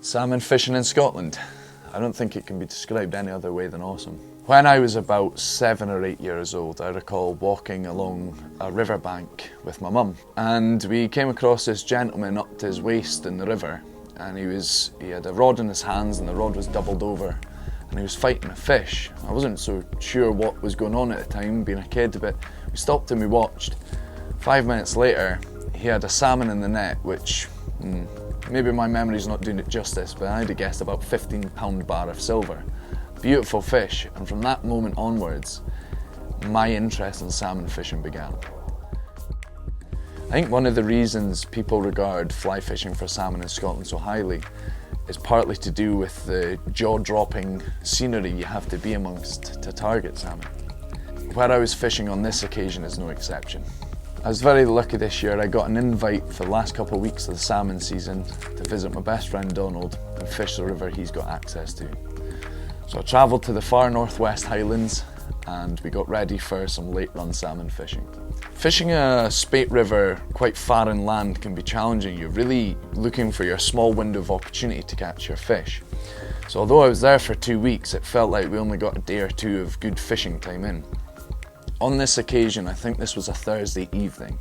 Salmon fishing in Scotland. I don't think it can be described any other way than awesome. When I was about 7 or 8 years old, I recall walking along a riverbank with my mum, and we came across this gentleman up to his waist in the river, and he had a rod in his hands and the rod was doubled over, and he was fighting a fish. I wasn't so sure what was going on at the time, being a kid, but we stopped and we watched. 5 minutes later, he had a salmon in the net, which maybe my memory's not doing it justice, but I'd have guessed about 15-pound bar of silver. Beautiful fish, and from that moment onwards, my interest in salmon fishing began. I think one of the reasons people regard fly fishing for salmon in Scotland so highly is partly to do with the jaw-dropping scenery you have to be amongst to target salmon. Where I was fishing on this occasion is no exception. I was very lucky this year. I got an invite for the last couple of weeks of the salmon season to visit my best friend Donald and fish the river he's got access to. So I travelled to the far northwest Highlands and we got ready for some late run salmon fishing. Fishing a spate river quite far inland can be challenging. You're really looking for your small window of opportunity to catch your fish. So although I was there for 2 weeks, it felt like we only got a day or two of good fishing time in. On this occasion, I think this was a Thursday evening,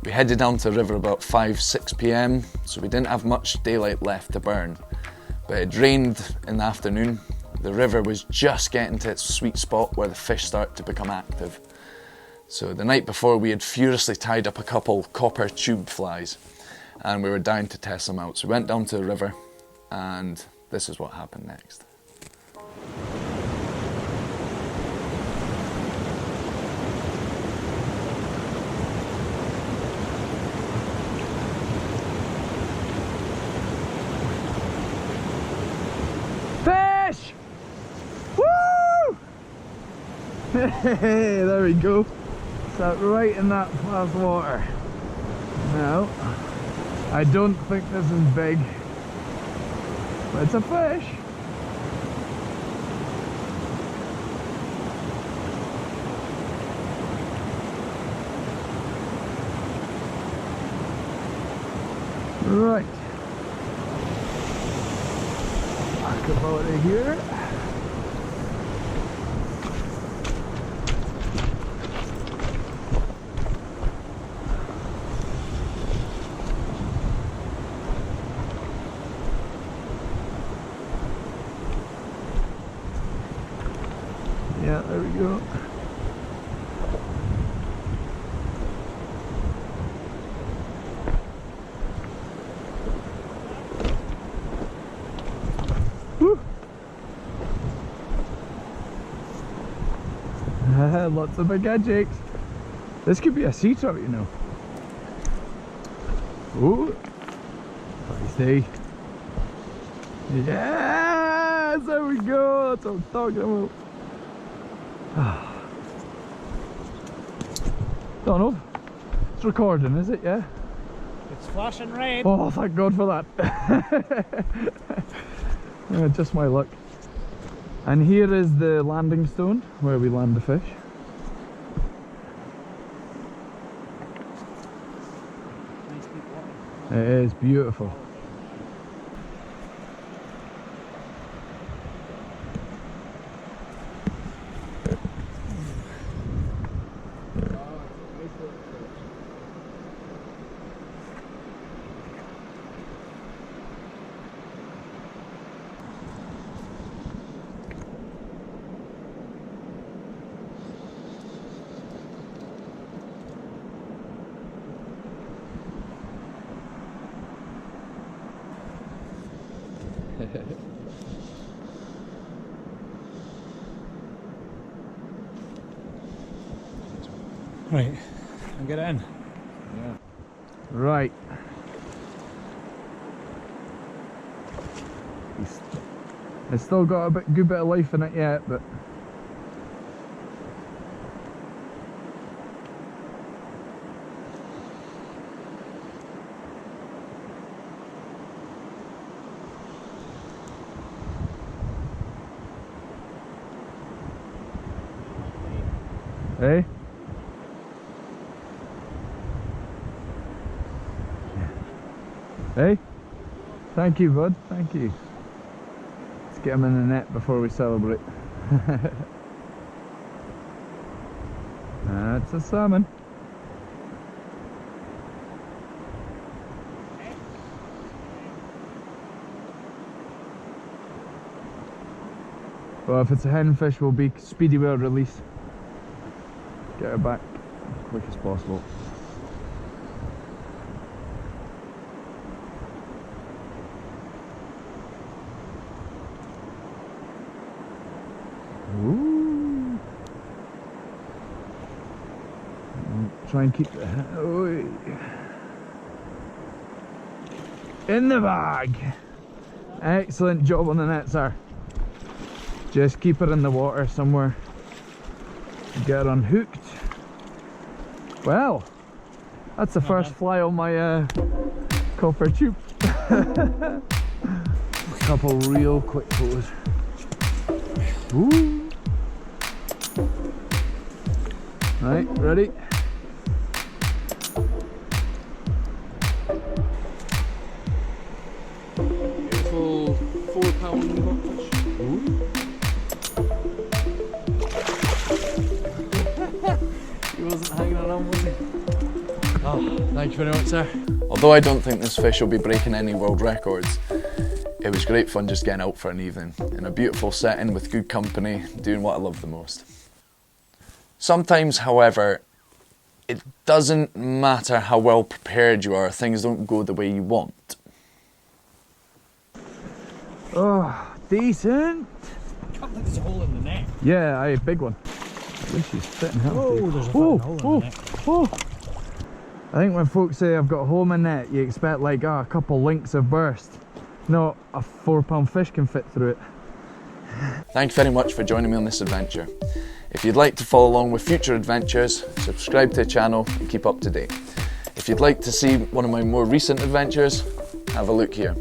we headed down to the river about 5-6 p.m, so we didn't have much daylight left to burn. But it rained in the afternoon. The river was just getting to its sweet spot where the fish start to become active. So the night before, we had furiously tied up a couple copper tube flies and we were down to test them out. So we went down to the river and this is what happened next. Fish! Woo! Hey, there we go. Sat right in that fast water. Now, I don't think this is big, but it's a fish. Right. Back about it here. Yeah, there we go. Woo. Lots of big edgeaches. This could be a sea trout, you know. Ooh, feisty. Yes, there we go. That's what I'm talking about. Donald, it's recording, is it? Yeah? It's flashing red. Oh, thank God for that. Yeah, just my luck. And here is the landing stone where we land the fish. Nice deep water. It is beautiful. Right, I'll get it in. Yeah. Right. It's still got a good bit of life in it yet, but hey? Hey? Thank you, bud. Thank you. Let's get him in the net before we celebrate. That's a salmon. Well, if it's a hen fish, we'll be speedy with our release. Get her back as quick as possible. Ooh. I'll try and keep the in the bag. Excellent job on the net, sir. Just keep her in the water somewhere. Get her unhooked. Well, that's the first fly on my copper tube. A couple real quick photos. Ooh. Right, ready? Beautiful 4-pound rockfish. He wasn't hanging around, was he? Oh, thank you very much, sir. Although I don't think this fish will be breaking any world records, it was great fun just getting out for an evening, in a beautiful setting with good company, doing what I love the most. Sometimes, however, it doesn't matter how well prepared you are, things don't go the way you want. Oh, decent. I can't think there's a hole in the net. Yeah, a big one. At least she's fitting healthy. Oh, there's a fucking hole in the net. Oh. I think when folks say I've got a hole in my net, you expect like a couple links have burst. No, a 4-pound fish can fit through it. Thank you very much for joining me on this adventure. If you'd like to follow along with future adventures, subscribe to the channel and keep up to date. If you'd like to see one of my more recent adventures, have a look here.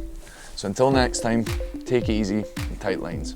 So until next time, take it easy and tight lines.